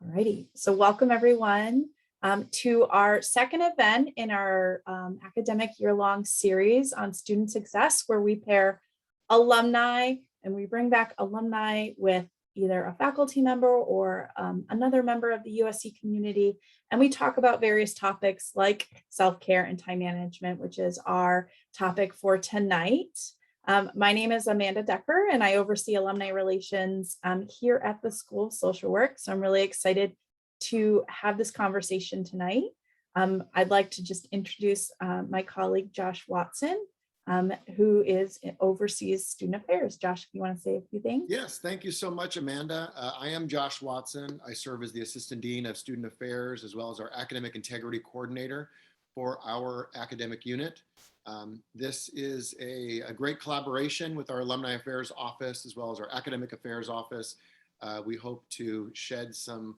Alrighty, so welcome everyone to our second event in our academic year-long series on student success, where we pair alumni and we bring back alumni with either a faculty member or another member of the USC community. And we talk about various topics like self-care and time management, which is our topic for tonight. My name is Amanda Decker, and I oversee alumni relations here at the School of Social Work. So I'm really excited to have this conversation tonight. I'd like to just introduce my colleague, Josh Watson, who oversees student affairs. Josh, if you want to say a few things. Yes, thank you so much, Amanda. I am Josh Watson. I serve as the Assistant Dean of Student Affairs, as well as our Academic Integrity Coordinator for our academic unit. This is a great collaboration with our Alumni Affairs Office, as well as our Academic Affairs Office. We hope to shed some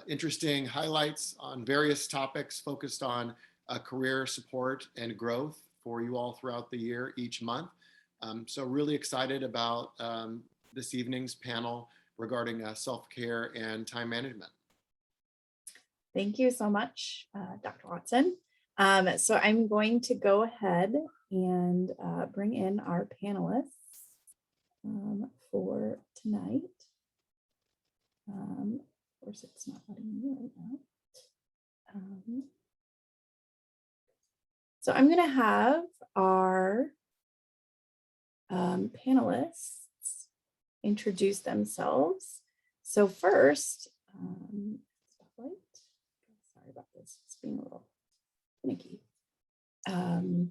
interesting highlights on various topics focused on career support and growth for you all throughout the year, each month. So really excited about this evening's panel regarding self-care and time management. Thank you so much, Dr. Watson. So I'm going to go ahead and bring in our panelists for tonight. Of course, it's not letting me right now. So I'm going to have our panelists introduce themselves. So first, sorry about this, it's being a little finicky. Oh,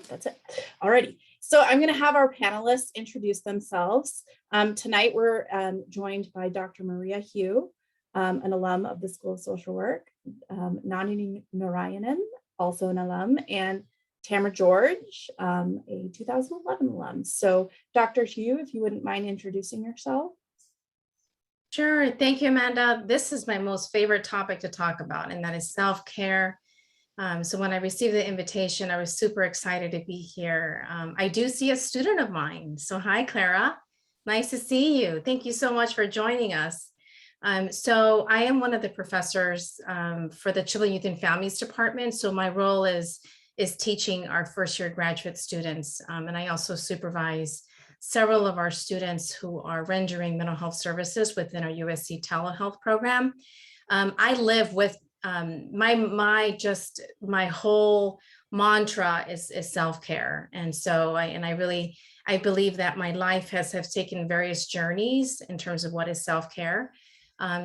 that's it. Alrighty. So I'm going to have our panelists introduce themselves. Tonight we're joined by Dr. Maria Hugh, an alum of the School of Social Work, Nandininarayanan, also an alum, and Tamara George, a 2011 alum. So Dr. Hugh, if you wouldn't mind introducing yourself. Sure. Thank you, Amanda. This is my most favorite topic to talk about, and that is self-care. So when I received the invitation, I was super excited to be here. I do see a student of mine. So hi, Clara. Nice to see you. Thank you so much for joining us. So I am one of the professors for the Children, Youth, and Families Department. So my role is teaching our first-year graduate students. And I also supervise several of our students who are rendering mental health services within our USC telehealth program. I live with my whole mantra is self-care. And so I believe that my life has taken various journeys in terms of what is self-care.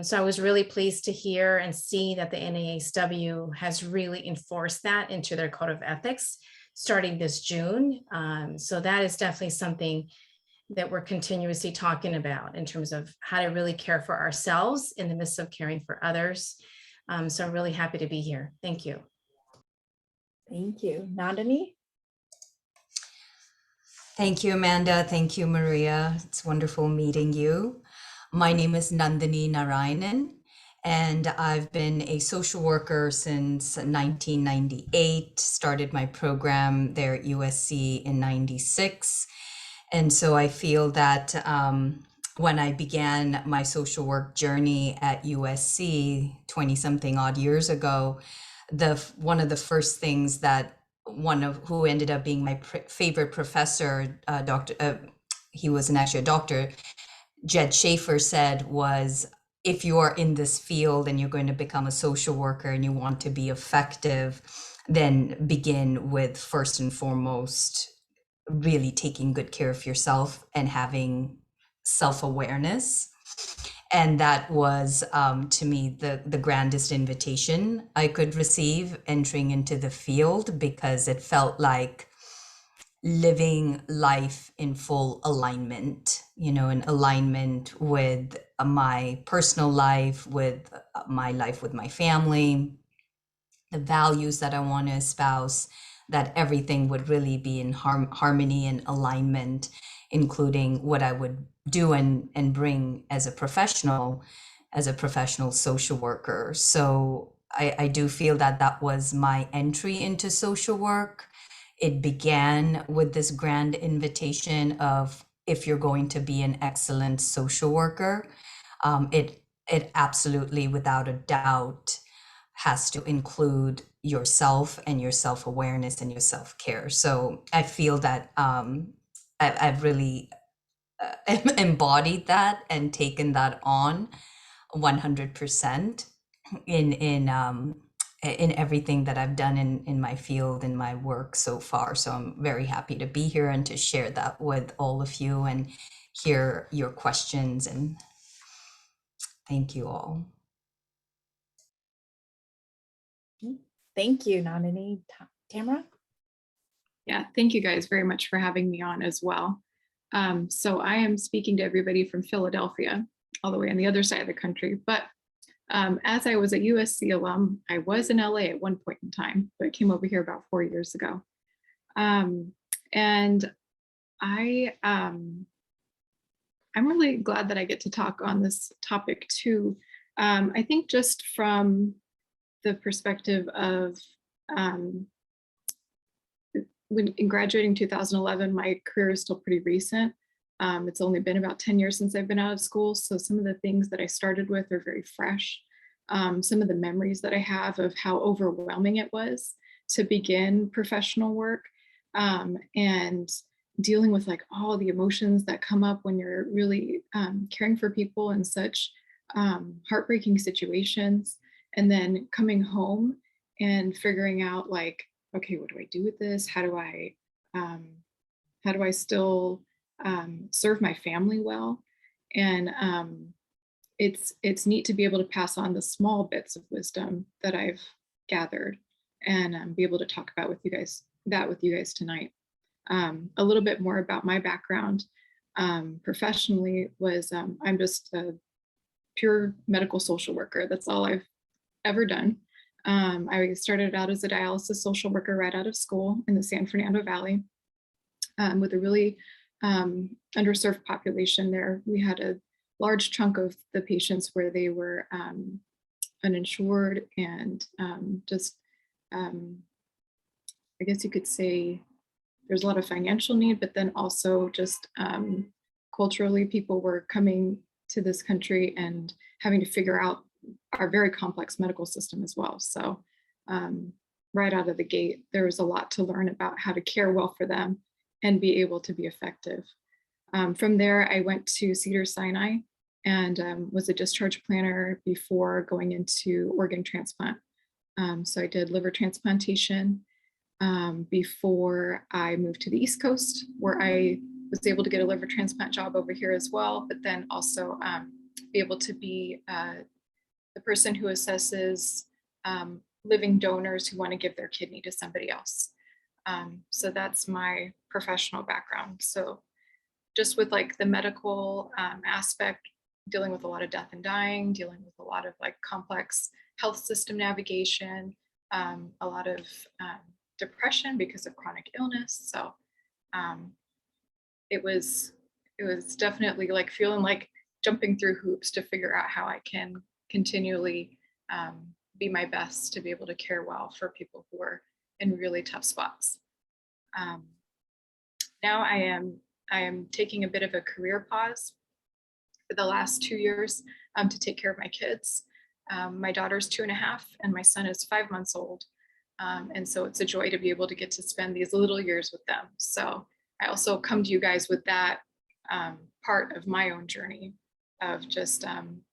So I was really pleased to hear and see that the NASW has really enforced that into their code of ethics starting this June. So that is definitely something that we're continuously talking about in terms of how to really care for ourselves in the midst of caring for others. So I'm really happy to be here. Thank you. Thank you. Nandini? Thank you, Amanda. Thank you, Maria. It's wonderful meeting you. My name is Nandininarayanan, and I've been a social worker since 1998, started my program there at USC in 96. And so I feel that when I began my social work journey at USC 20-something odd years ago, one of the first things that who ended up being my favorite professor, he wasn't actually a doctor, Jed Schaefer, said was, if you are in this field and you're going to become a social worker and you want to be effective, then begin with first and foremost really taking good care of yourself and having self-awareness. And that was, to me, the grandest invitation I could receive entering into the field, because it felt like living life in full alignment, in alignment with my personal life, with my life with my family, the values that I want to espouse, that everything would really be in harmony and alignment, including what I would do and bring as a professional social worker. So I do feel that was my entry into social work. It began with this grand invitation of, if you're going to be an excellent social worker, it absolutely, without a doubt, has to include yourself and your self-awareness and your self-care. So I feel that I've really embodied that and taken that on 100% in everything that I've done in my field, in my work so far. So I'm very happy to be here and to share that with all of you and hear your questions, and thank you all. Thank you, Nandini. Tamara? Yeah, thank you guys very much for having me on as well. So I am speaking to everybody from Philadelphia, all the way on the other side of the country. But as I was a USC alum, I was in LA at one point in time, but came over here about 4 years ago. And I'm really glad that I get to talk on this topic too. I think just from the perspective of when in graduating 2011, my career is still pretty recent. It's only been about 10 years since I've been out of school. So some of the things that I started with are very fresh. Some of the memories that I have of how overwhelming it was to begin professional work, and dealing with like all the emotions that come up when you're really caring for people in such heartbreaking situations, and then coming home and figuring out like, okay, what do I do with this? How do I still serve my family well? And it's neat to be able to pass on the small bits of wisdom that I've gathered and be able to talk about with you guys tonight. A little bit more about my background professionally was I'm just a pure medical social worker. That's all I've ever done. I started out as a dialysis social worker right out of school in the San Fernando Valley with a really underserved population there. We had a large chunk of the patients where they were uninsured and I guess you could say there's a lot of financial need, but then also just culturally people were coming to this country and having to figure out our very complex medical system as well. So right out of the gate, there was a lot to learn about how to care well for them and be able to be effective. From there, I went to Cedars-Sinai and was a discharge planner before going into organ transplant. So I did liver transplantation before I moved to the East Coast, where I was able to get a liver transplant job over here as well, but then also be able to be the person who assesses living donors who want to give their kidney to somebody else. So that's my professional background. So just with like the medical aspect, dealing with a lot of death and dying, dealing with a lot of like complex health system navigation, a lot of depression because of chronic illness. So it was definitely like feeling like jumping through hoops to figure out how I can continually be my best to be able to care well for people who are in really tough spots. Now I am taking a bit of a career pause for the last 2 years to take care of my kids. My daughter's 2.5 and my son is 5 months old. And so it's a joy to be able to get to spend these little years with them. So I also come to you guys with that part of my own journey of just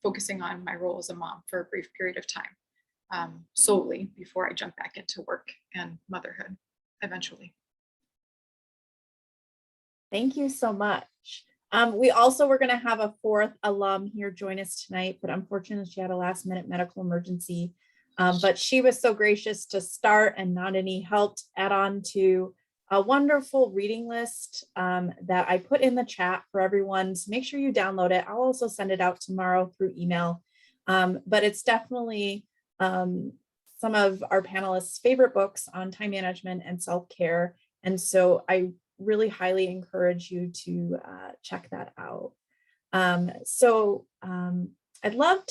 focusing on my role as a mom for a brief period of time, solely before I jump back into work and motherhood eventually. Thank you so much. We also were going to have a fourth alum here join us tonight, but unfortunately she had a last minute medical emergency. But she was so gracious to start, and Nandini helped add on to a wonderful reading list that I put in the chat for everyone. So make sure you download it. I'll also send it out tomorrow through email. But it's definitely some of our panelists' favorite books on time management and self-care. And so I really highly encourage you to check that out. I'd love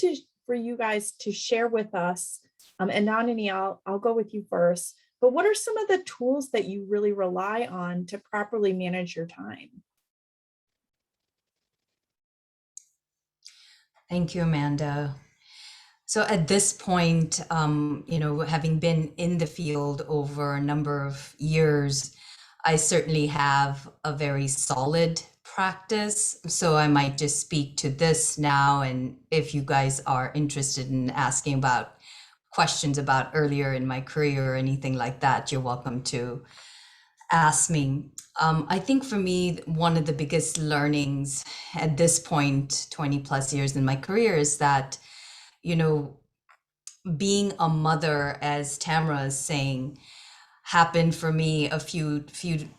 for you guys to share with us, and Nandini, I'll go with you first, but what are some of the tools that you really rely on to properly manage your time? Thank you, Amanda. So at this point, having been in the field over a number of years, I certainly have a very solid practice. So I might just speak to this now. And if you guys are interested in asking about questions about earlier in my career or anything like that, you're welcome to ask me. I think for me, one of the biggest learnings at this point, 20 plus years in my career, is that, being a mother, as Tamara is saying, happened for me a few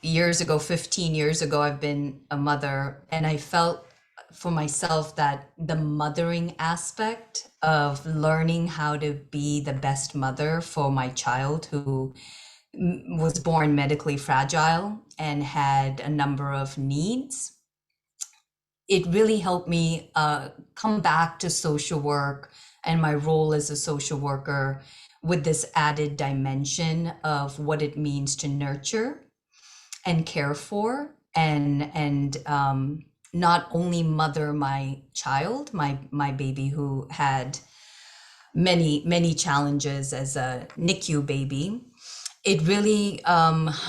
years ago. 15 years ago, I've been a mother, and I felt for myself that the mothering aspect of learning how to be the best mother for my child, who was born medically fragile and had a number of needs, it really helped me come back to social work and my role as a social worker with this added dimension of what it means to nurture and care for and not only mother my child, my baby, who had many challenges as a NICU baby. It really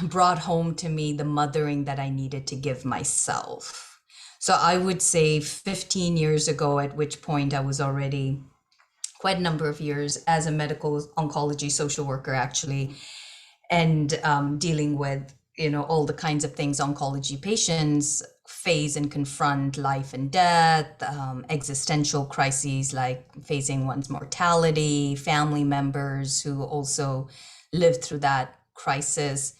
brought home to me the mothering that I needed to give myself. So I would say 15 years ago, at which point I was already quite a number of years as a medical oncology social worker, actually, and dealing with, all the kinds of things oncology patients face and confront: life and death, existential crises like facing one's mortality, family members who also lived through that crisis.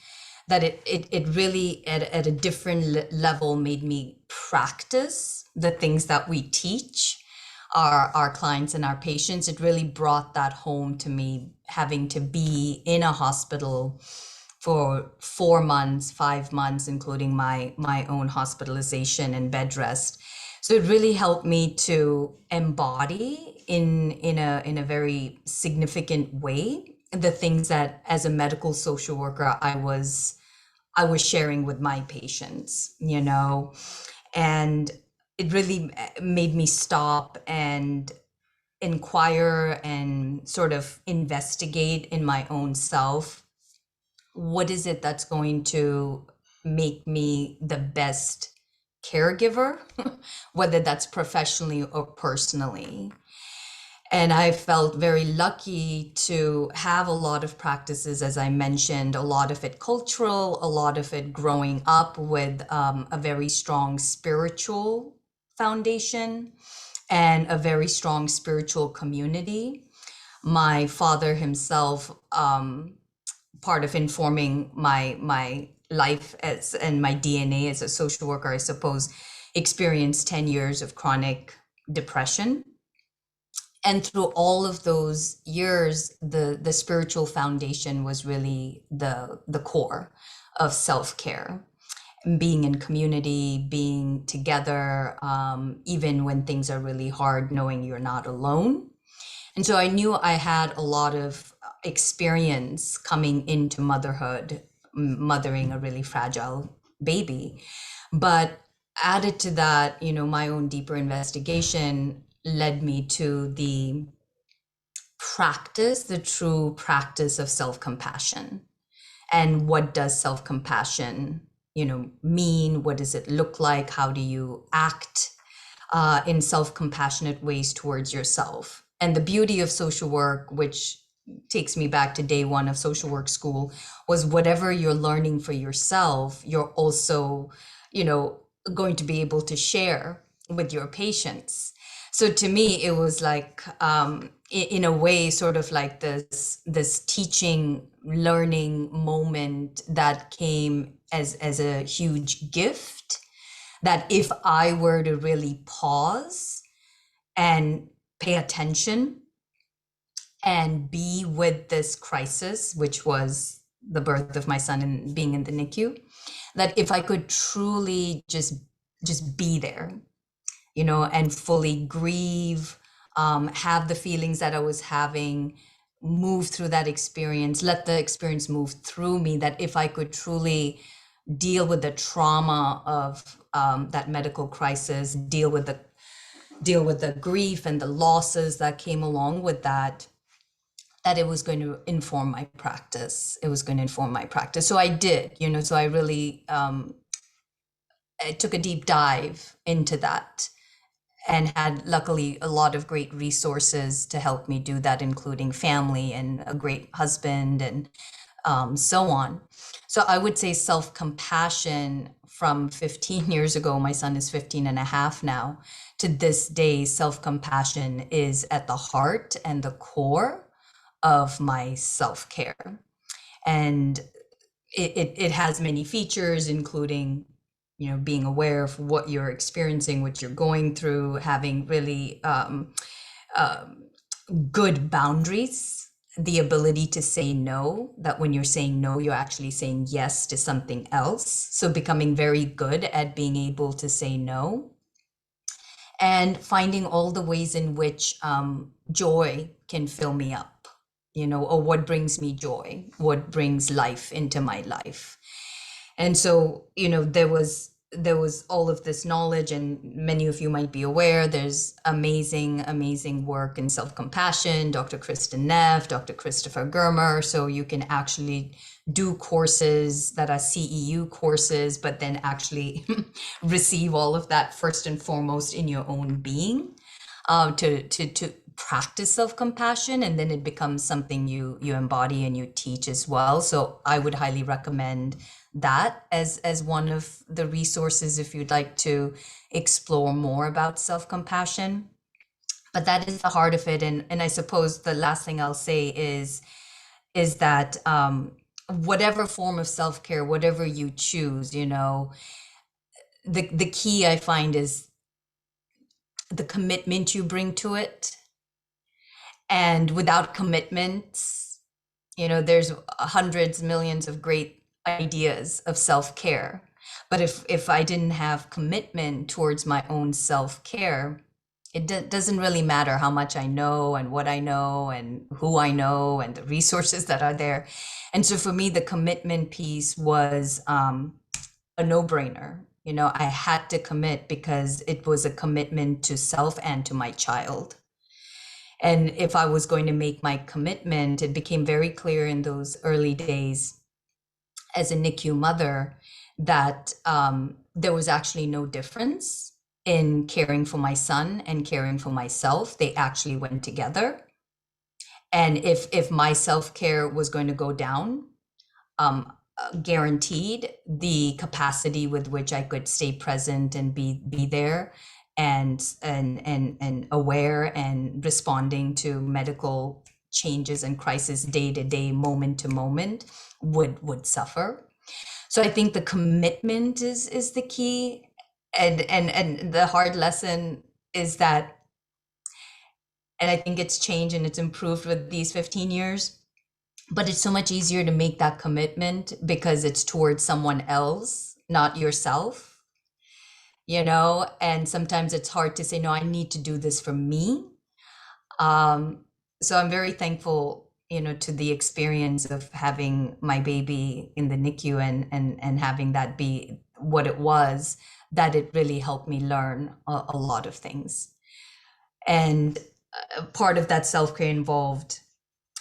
That it really at a different level made me practice the things that we teach our clients and our patients. It really brought that home to me, having to be in a hospital for 4 months, 5 months, including my own hospitalization and bed rest. So it really helped me to embody in a very significant way the things that, as a medical social worker, I was sharing with my patients, and it really made me stop and inquire and sort of investigate in my own self. What is it that's going to make me the best caregiver, whether that's professionally or personally? And I felt very lucky to have a lot of practices, as I mentioned, a lot of it cultural, a lot of it growing up with a very strong spiritual foundation and a very strong spiritual community. My father himself, part of informing my life and my DNA as a social worker, I suppose, experienced 10 years of chronic depression. And through all of those years, the spiritual foundation was really the core of self-care, being in community, being together, even when things are really hard, knowing you're not alone. And so I knew I had a lot of experience coming into motherhood, mothering a really fragile baby. But added to that, my own deeper investigation led me to the true practice of self-compassion. And what does self-compassion, mean? What does it look like? How do you act in self-compassionate ways towards yourself? And the beauty of social work, which takes me back to day one of social work school, was whatever you're learning for yourself, you're also, going to be able to share with your patients. So to me, it was like, in a way, sort of like this teaching, learning moment that came as a huge gift, that if I were to really pause and pay attention and be with this crisis, which was the birth of my son and being in the NICU, that if I could truly just be there, and fully grieve, have the feelings that I was having, move through that experience, let the experience move through me, that if I could truly deal with the trauma of that medical crisis, deal with deal with the grief and the losses that came along with that, that it was going to inform my practice. It was going to inform my practice. So I did, so I really I took a deep dive into that and had luckily a lot of great resources to help me do that, including family and a great husband and so on. So I would say self-compassion from 15 years ago, my son is 15 and a half now, to this day, self-compassion is at the heart and the core of my self-care. And it has many features, including, being aware of what you're experiencing, what you're going through, having really good boundaries, the ability to say no, that when you're saying no, you're actually saying yes to something else. So becoming very good at being able to say no, and finding all the ways in which joy can fill me up, or what brings me joy, what brings life into my life. And so, there was all of this knowledge, and many of you might be aware, there's amazing work in self-compassion, Dr. Kristen Neff, Dr. Christopher Germer. So you can actually do courses that are CEU courses, but then actually receive all of that first and foremost in your own being, to practice self-compassion, and then it becomes something you embody and you teach as well. So I would highly recommend that as one of the resources if you'd like to explore more about self-compassion. But that is the heart of it. And I suppose the last thing I'll say is that whatever form of self-care, whatever you choose, the key I find is the commitment you bring to it. And without commitments, there's hundreds, millions of great ideas of self-care. But if I didn't have commitment towards my own self-care, it doesn't really matter how much I know and what I know and who I know and the resources that are there. And so for me, the commitment piece was a no-brainer. I had to commit because it was a commitment to self and to my child. And if I was going to make my commitment, it became very clear in those early days as a NICU mother that there was actually no difference in caring for my son and caring for myself. They actually went together. And if my self-care was going to go down, guaranteed the capacity with which I could stay present and be there and aware and responding to medical changes and crisis day to day, moment to moment would suffer. So I think the commitment is the key. And the hard lesson is that, and I think it's changed and it's improved with these 15 years, but it's so much easier to make that commitment because it's towards someone else, not yourself. And sometimes it's hard to say, no, I need to do this for me. So I'm very thankful, to the experience of having my baby in the NICU and having that be what it was, that it really helped me learn a lot of things. And part of that self-care involved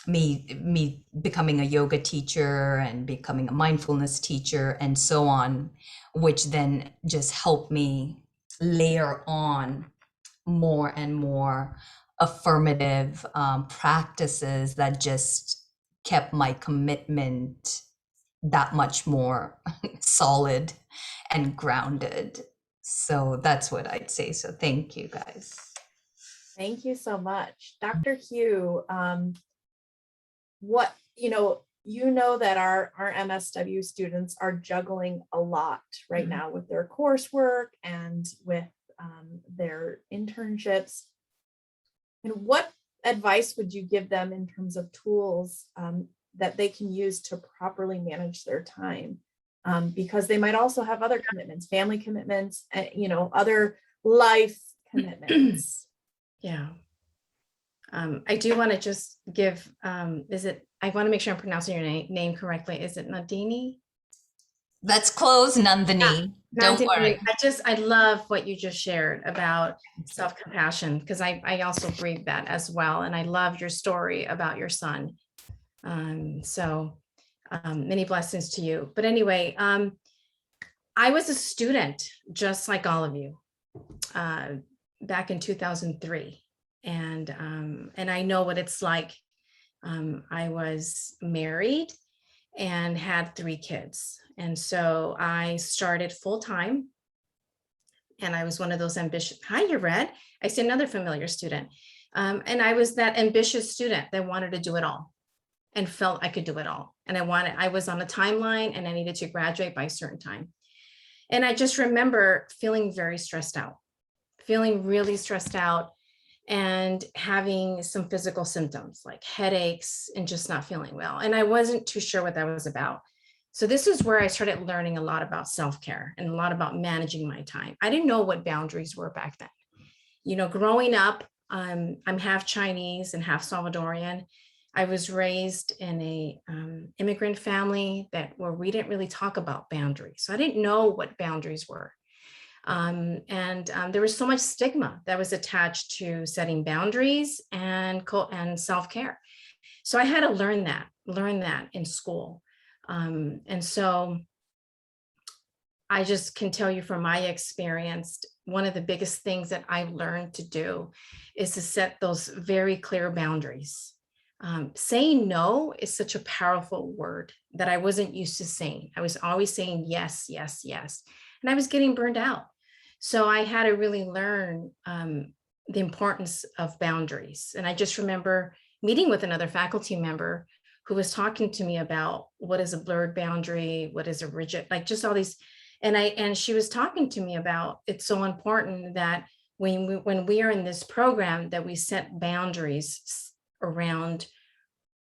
me becoming a yoga teacher and becoming a mindfulness teacher and so on, which then just helped me layer on more and more affirmative practices that just kept my commitment that much more solid and grounded. So that's what I'd say. So thank you, guys. Thank you so much. Dr. Hugh, what, that our MSW students are juggling a lot right now with their coursework and with their internships. And what advice would you give them in terms of tools that they can use to properly manage their time? Because they might also have other commitments, family commitments, other life commitments. Yeah. I do want to just give, I want to make sure I'm pronouncing your name correctly. Is it Nandini? Let's close, Nandini. Don't Nandini, worry. I love what you just shared about self-compassion, because I also breathe that as well. And I love your story about your son. Many blessings to you. But anyway, I was a student just like all of you back in 2003. And I know what it's like. I was married and had 3 kids. And so I started full time. And I was one of those ambitious, hi, you're Red. I see another familiar student. And I was that ambitious student that wanted to do it all and felt I could do it all. And I was on a timeline and I needed to graduate by a certain time. And I just remember feeling very stressed out, feeling really stressed out and having some physical symptoms like headaches and just not feeling well. And I wasn't too sure what that was about. So this is where I started learning a lot about self-care and a lot about managing my time. I didn't know what boundaries were back then. You know, growing up, I'm half Chinese and half Salvadorian. I was raised in a immigrant family where we didn't really talk about boundaries. So I didn't know what boundaries were. There was so much stigma that was attached to setting boundaries and self-care. So I had to learn that in school. And so I just can tell you from my experience, one of the biggest things that I've learned to do is to set those very clear boundaries. Saying no is such a powerful word that I wasn't used to saying. I was always saying yes, yes, yes. And I was getting burned out. So I had to really learn the importance of boundaries. And I just remember meeting with another faculty member who was talking to me about what is a blurred boundary, what is a rigid, like just all these. And she was talking to me about it's so important that when we are in this program that we set boundaries around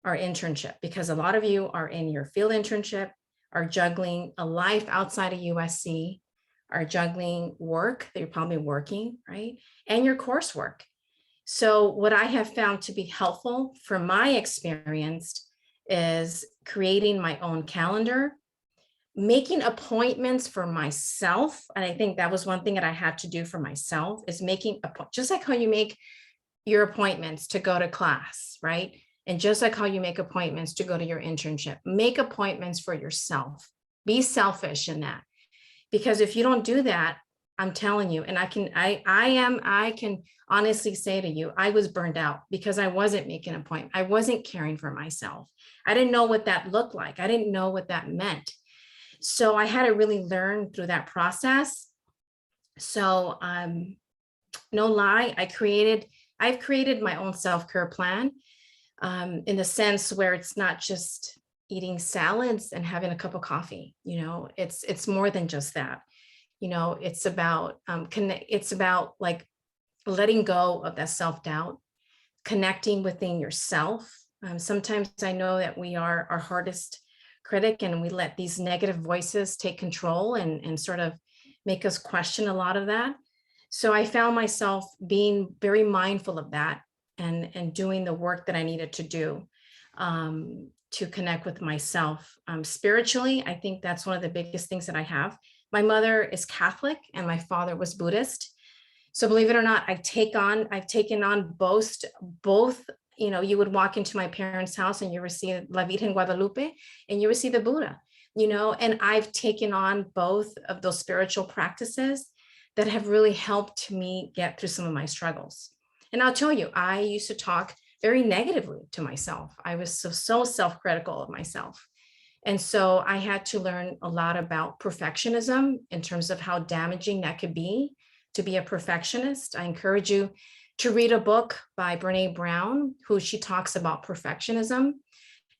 our internship, because a lot of you are in your field internship, are juggling a life outside of USC, are juggling work that you're probably working, right? And your coursework. So what I have found to be helpful from my experience is creating my own calendar, making appointments for myself. And I think that was one thing that I had to do for myself is making just like how you make your appointments to go to class, right? And just like how you make appointments to go to your internship, make appointments for yourself. Be selfish in that. Because if you don't do that, I'm telling you, and I can honestly say to you, I was burned out because I wasn't making an appointment. I wasn't caring for myself. I didn't know what that looked like. I didn't know what that meant. So I had to really learn through that process. So no lie, I've created my own self-care plan in the sense where it's not just eating salads and having a cup of coffee. You know, it's more than just that. You know, it's about like letting go of that self-doubt, connecting within yourself. Sometimes I know that we are our hardest critic and we let these negative voices take control and sort of make us question a lot of that. So I found myself being very mindful of that and doing the work that I needed to do to connect with myself. Spiritually, I think that's one of the biggest things that I have. My mother is Catholic and my father was Buddhist. So believe it or not, I've taken on both, you know, you would walk into my parents' house and you would see La Virgen Guadalupe and you would see the Buddha, you know, and I've taken on both of those spiritual practices that have really helped me get through some of my struggles. And I'll tell you, I used to talk very negatively to myself. I was so self-critical of myself. And so I had to learn a lot about perfectionism in terms of how damaging that could be to be a perfectionist. I encourage you to read a book by Brené Brown, who she talks about perfectionism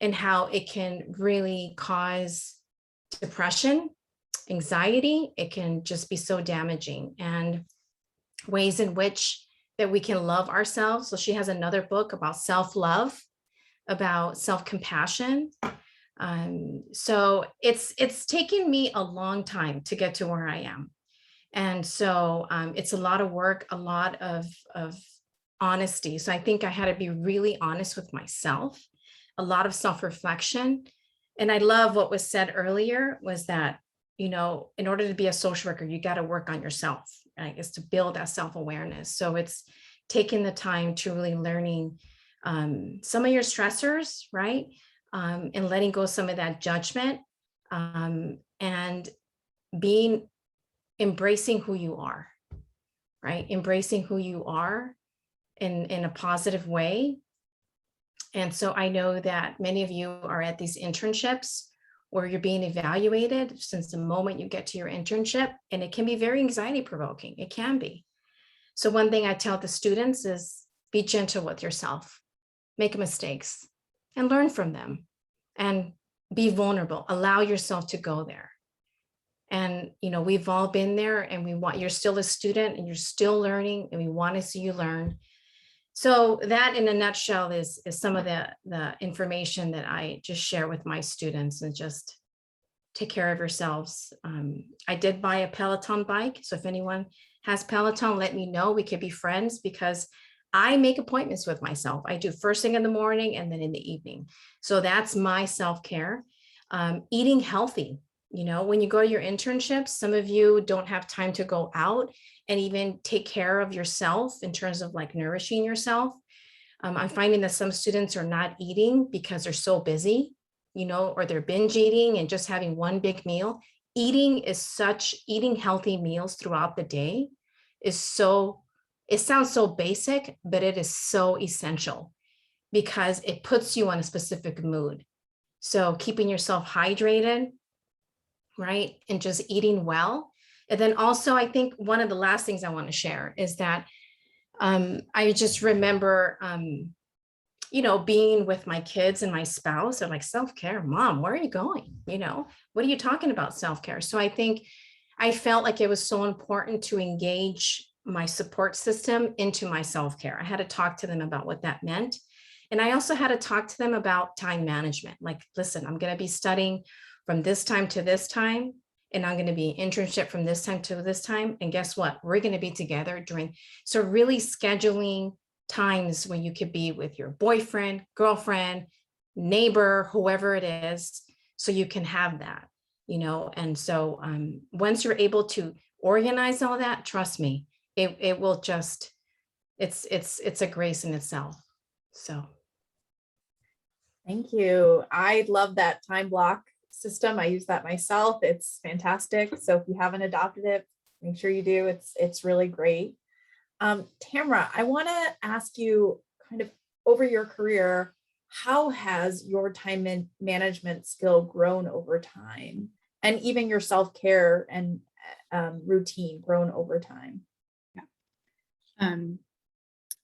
and how it can really cause depression, anxiety. It can just be so damaging, and ways in which that we can love ourselves. So she has another book about self-love, about self-compassion. So it's taken me a long time to get to where I am. And so it's a lot of work, a lot of honesty. So I think I had to be really honest with myself, a lot of self-reflection. And I love what was said earlier was that you know, in order to be a social worker, you got to work on yourself, right? It's to build that self-awareness. So it's taking the time to really learning some of your stressors, right? And letting go some of that judgment, and embracing who you are, right? Embracing who you are in a positive way. And so I know that many of you are at these internships where you're being evaluated since the moment you get to your internship, and it can be very anxiety provoking. It can be. So one thing I tell the students is be gentle with yourself, make mistakes and learn from them, and be vulnerable, allow yourself to go there. And, you know, we've all been there, and you're still a student and you're still learning, and we want to see you learn. So that in a nutshell is some of the information that I just share with my students, and just take care of yourselves. I did buy a Peloton bike. So if anyone has Peloton, let me know. We could be friends, because I make appointments with myself. I do first thing in the morning and then in the evening. So that's my self-care. Eating healthy. You know, when you go to your internships, some of you don't have time to go out and even take care of yourself in terms of like nourishing yourself. I'm finding that some students are not eating because they're so busy, you know, or they're binge eating and just having one big meal. Eating healthy meals throughout the day it sounds so basic, but it is so essential, because it puts you on a specific mood. So keeping yourself hydrated, right? And just eating well. And then also, I think one of the last things I want to share is that I just remember, you know, being with my kids and my spouse. They're like, self-care, Mom, where are you going? You know, what are you talking about self-care? So I think I felt like it was so important to engage my support system into my self-care. I had to talk to them about what that meant. And I also had to talk to them about time management. Like, listen, I'm going to be studying from this time to this time, and I'm going to be internship from this time to this time. And guess what? We're going to be together so really scheduling times when you could be with your boyfriend, girlfriend, neighbor, whoever it is, so you can have that, you know. And so once you're able to organize all that, trust me, it will just, it's a grace in itself. So. Thank you. I love that time block system. I use that myself. It's fantastic. So if you haven't adopted it, make sure you do. It's really great. Tamara, I want to ask you, kind of over your career, how has your time management skill grown over time, and even your self-care and routine grown over time? Yeah.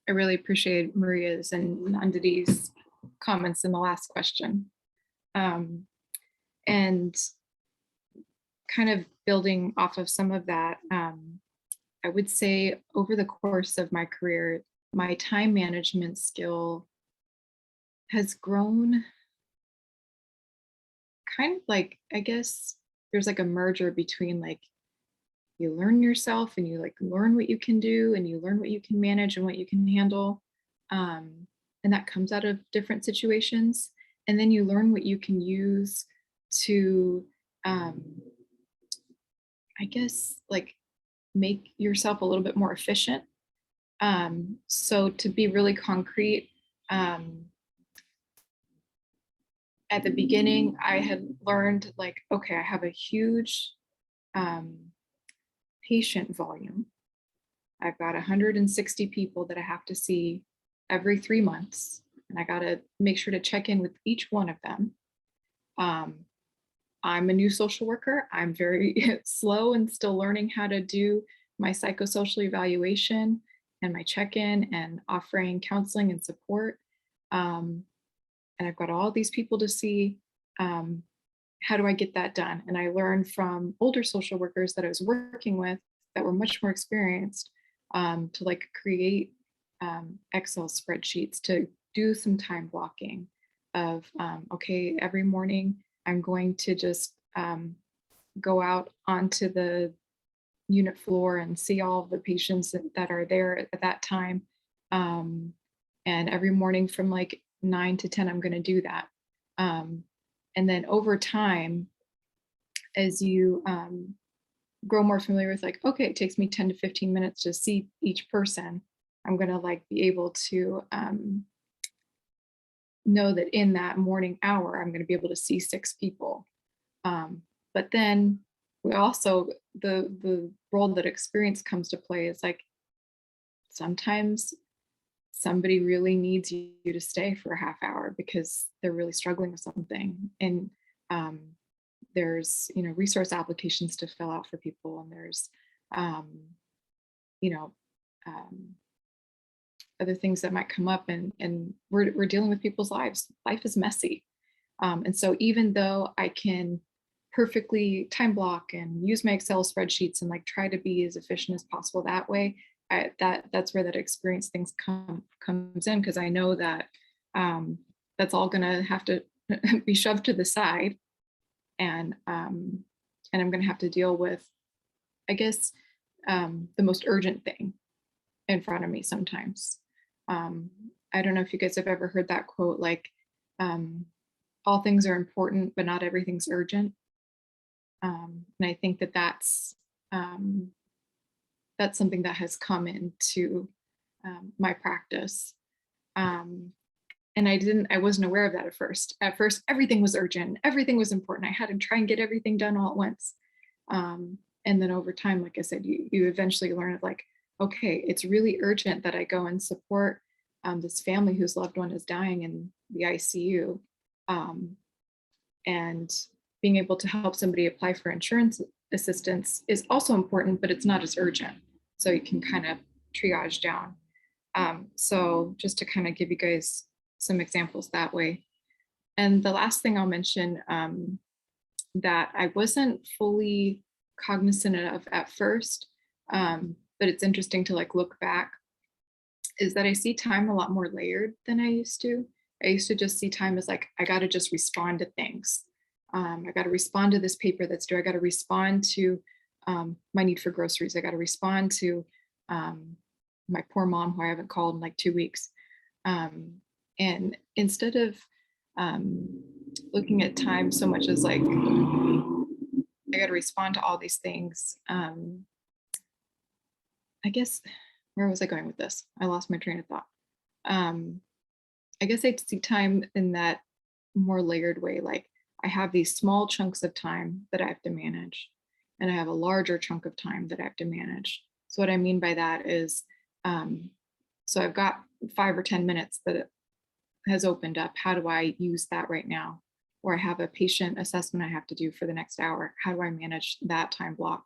I really appreciate Maria's and Nandini's comments in the last question. And kind of building off of some of that, I would say over the course of my career, my time management skill has grown kind of like, I guess there's like a merger between like, you learn yourself and you like learn what you can do and you learn what you can manage and what you can handle. And that comes out of different situations. And then you learn what you can use to, I guess, like make yourself a little bit more efficient. So to be really concrete, at the beginning, I had learned like, okay, I have a huge patient volume. I've got 160 people that I have to see every 3 months, and I got to make sure to check in with each one of them. I'm a new social worker. I'm very slow and still learning how to do my psychosocial evaluation and my check-in and offering counseling and support. And I've got all these people to see. How do I get that done? And I learned from older social workers that I was working with that were much more experienced to like create Excel spreadsheets, to do some time blocking of, okay, every morning I'm going to just go out onto the unit floor and see all of the patients that are there at that time. And every morning from like 9 to 10, I'm going to do that. And then over time, as you grow more familiar with like, okay, it takes me 10 to 15 minutes to see each person, I'm gonna like be able to know that in that morning hour, I'm gonna be able to see 6 people. But then we also, the role that experience comes to play is like, sometimes somebody really needs you to stay for a half hour because they're really struggling with something. And there's, you know, resource applications to fill out for people. And there's, you know, other things that might come up, and we're dealing with people's lives. Life is messy. And so even though I can perfectly time block and use my Excel spreadsheets and like try to be as efficient as possible that way, that's where that experience things comes in, because I know that that's all gonna have to be shoved to the side, and I'm gonna have to deal with, I guess, the most urgent thing in front of me sometimes. I don't know if you guys have ever heard that quote, like, all things are important, but not everything's urgent. And I think that that's something that has come into my practice. And I wasn't aware of that at first. At first, everything was urgent, everything was important. I had to try and get everything done all at once. And then over time, like I said, you eventually learn of like, okay, it's really urgent that I go and support this family whose loved one is dying in the ICU. And being able to help somebody apply for insurance assistance is also important, but it's not as urgent. So you can kind of triage down. So just to kind of give you guys some examples that way. And the last thing I'll mention that I wasn't fully cognizant of at first, but it's interesting to like look back, is that I see time a lot more layered than I used to. I used to just see time as like, I got to just respond to things. I got to respond to this paper that's due. I got to respond to my need for groceries. I got to respond to my poor mom who I haven't called in like 2 weeks. And instead of looking at time so much as like, I got to respond to all these things. I guess, where was I going with this? I lost my train of thought. I guess I see time in that more layered way. Like I have these small chunks of time that I have to manage, and I have a larger chunk of time that I have to manage. So what I mean by that is, so I've got 5 or 10 minutes that has opened up. How do I use that right now? Or I have a patient assessment I have to do for the next hour. How do I manage that time block?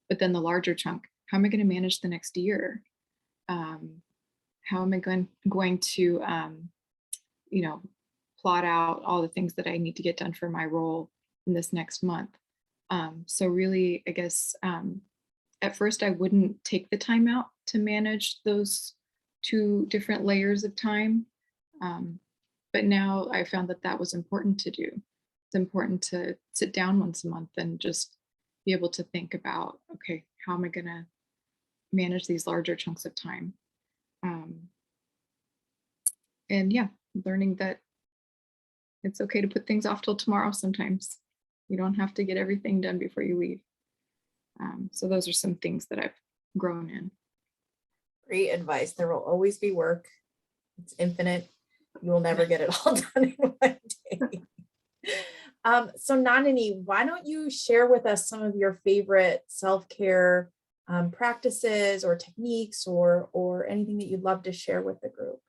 But then the larger chunk, how am I going to manage the next year? How am I going to, you know, plot out all the things that I need to get done for my role in this next month? So really, I guess, at first I wouldn't take the time out to manage those 2 different layers of time. But now I found that that was important to do. It's important to sit down once a month and just be able to think about, okay, how am I going to manage these larger chunks of time? And yeah, learning that it's okay to put things off till tomorrow sometimes. You don't have to get everything done before you leave. So those are some things that I've grown in. Great advice. There will always be work. It's infinite. You will never get it all done in one day. So Nandini, why don't you share with us some of your favorite self-care practices or techniques or anything that you'd love to share with the group?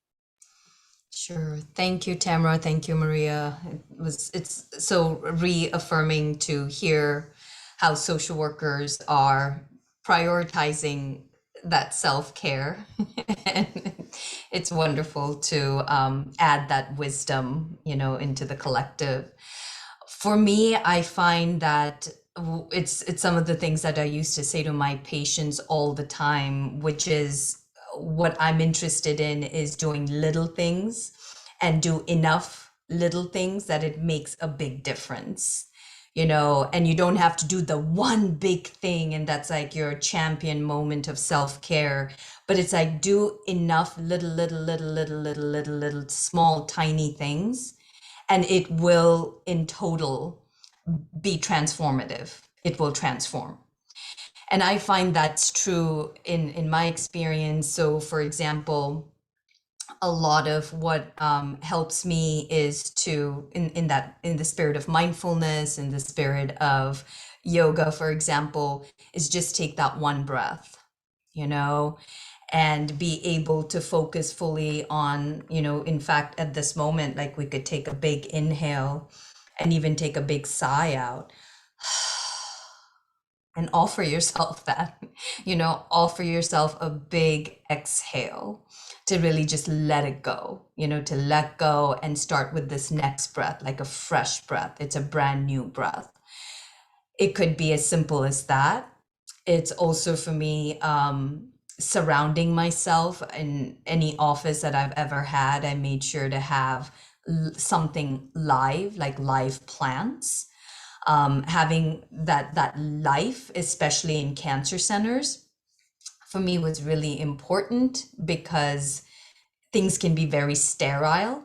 Sure. Thank you, Tamara. Thank you, Maria. It's so reaffirming to hear how social workers are prioritizing that self-care. And it's wonderful to add that wisdom, you know, into the collective. For me, I find that it's some of the things that I used to say to my patients all the time, which is what I'm interested in is doing little things and do enough little things that it makes a big difference, you know, and you don't have to do the one big thing and that's like your champion moment of self-care, but it's like do enough little small tiny things, and it will in total be transformative. It will transform. And I find that's true in my experience. So for example, a lot of what helps me is to in the spirit of mindfulness, in the spirit of yoga, for example, is just take that one breath, you know, and be able to focus fully on, you know, in fact, at this moment, like we could take a big inhale and even take a big sigh out and offer yourself that, you know, offer yourself a big exhale to really just let it go, you know, to let go and start with this next breath, like a fresh breath. It's a brand new breath. It could be as simple as that. It's also for me, surrounding myself in any office that I've ever had. I made sure to have something live, like live plants. Having that life, especially in cancer centers, for me was really important because things can be very sterile.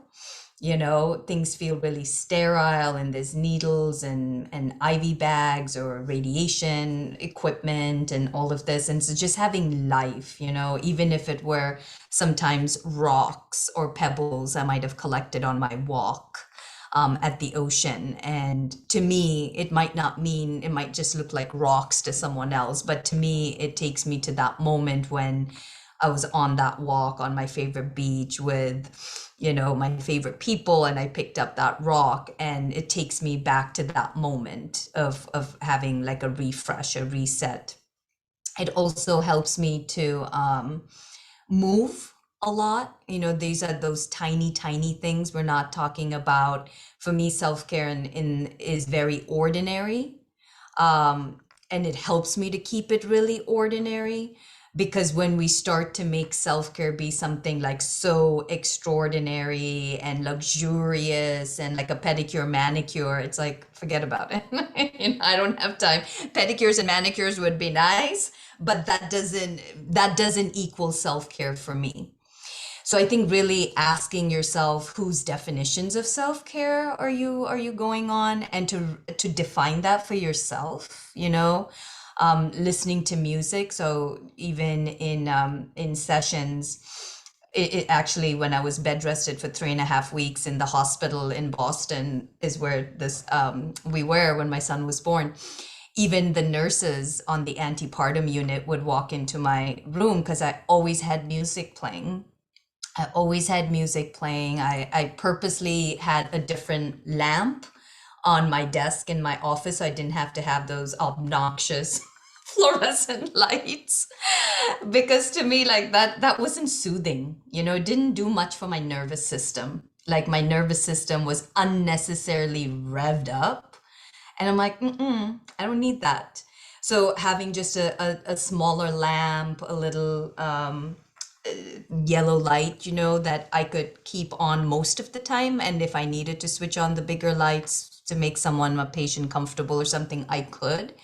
You know, things feel really sterile, and there's needles and IV bags or radiation equipment and all of this. And so just having life, you know, even if it were sometimes rocks or pebbles I might have collected on my walk at the ocean. And to me, it might not mean, it might just look like rocks to someone else, but to me, it takes me to that moment when I was on that walk on my favorite beach with, you know, my favorite people, and I picked up that rock, and it takes me back to that moment of having like a refresh, a reset. It also helps me to move a lot. You know, these are those tiny things. We're not talking about, for me, self-care is very ordinary. And it helps me to keep it really ordinary, because when we start to make self-care be something like so extraordinary and luxurious and like a pedicure, manicure, it's like, forget about it. You know, I don't have time. Pedicures and manicures would be nice, but that doesn't equal self-care for me. So I think really asking yourself, whose definitions of self-care are you going on, and to define that for yourself, you know, listening to music. So even in sessions, it actually, when I was bed rested for 3.5 weeks in the hospital in Boston, is where this we were when my son was born. Even the nurses on the antepartum unit would walk into my room because I always had music playing. I purposely had a different lamp on my desk in my office, so I didn't have to have those obnoxious fluorescent lights, because to me, like that wasn't soothing. You know, it didn't do much for my nervous system. Like my nervous system was unnecessarily revved up, and I'm like, I don't need that. So having just a smaller lamp, a little yellow light, you know, that I could keep on most of the time, and if I needed to switch on the bigger lights to make a patient comfortable or something, I could.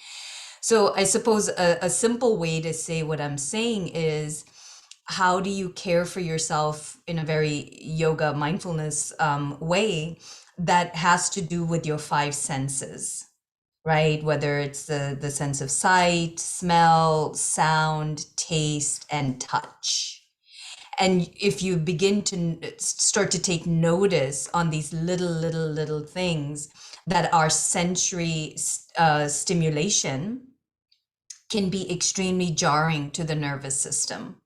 So I suppose a simple way to say what I'm saying is, how do you care for yourself in a very yoga mindfulness way that has to do with your 5 senses, right? Whether it's the sense of sight, smell, sound, taste, and touch. And if you begin to start to take notice on these little things that are sensory stimulation, can be extremely jarring to the nervous system.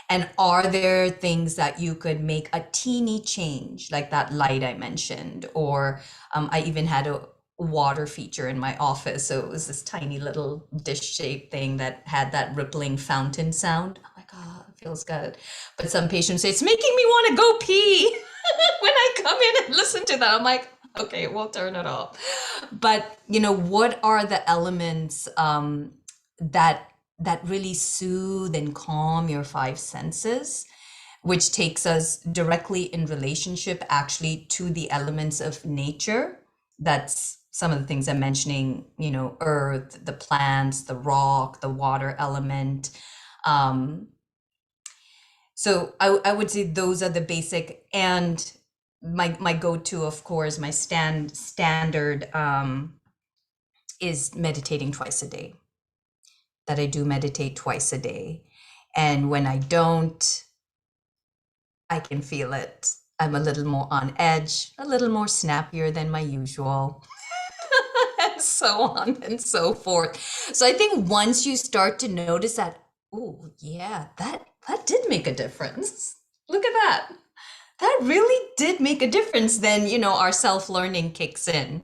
And are there things that you could make a teeny change, like that light I mentioned, or I even had a water feature in my office. So it was this tiny little dish-shaped thing that had that rippling fountain sound. Oh my God, it feels good. But some patients say, it's making me want to go pee when I come in and listen to that. I'm like, okay, we'll turn it off. But, you know, what are the elements that really soothe and calm your 5 senses, which takes us directly in relationship actually to the elements of nature? That's some of the things I'm mentioning, you know, earth, the plants, the rock, the water element. So I would say those are the basic, and my go-to, of course, my standard is meditating twice a day, that I do meditate twice a day. And when I don't, I can feel it. I'm a little more on edge, a little more snappier than my usual, and so on and so forth. So I think once you start to notice that, oh yeah, that did make a difference. Look at that. That really did make a difference. Then, you know, our self-learning kicks in,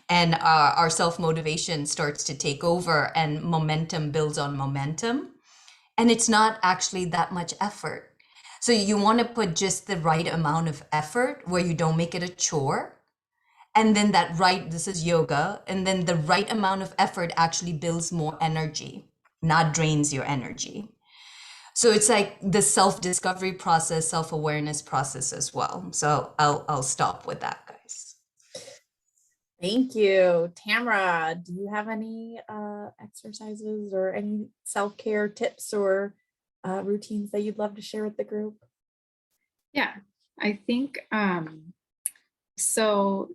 and our self-motivation starts to take over, and momentum builds on momentum. And it's not actually that much effort. So you want to put just the right amount of effort where you don't make it a chore. And then this is yoga. And then the right amount of effort actually builds more energy, not drains your energy. So it's like the self-discovery process, self-awareness process as well. So I'll stop with that, guys. Thank you. Tamara, do you have any exercises or any self-care tips or routines that you'd love to share with the group? Yeah, I think so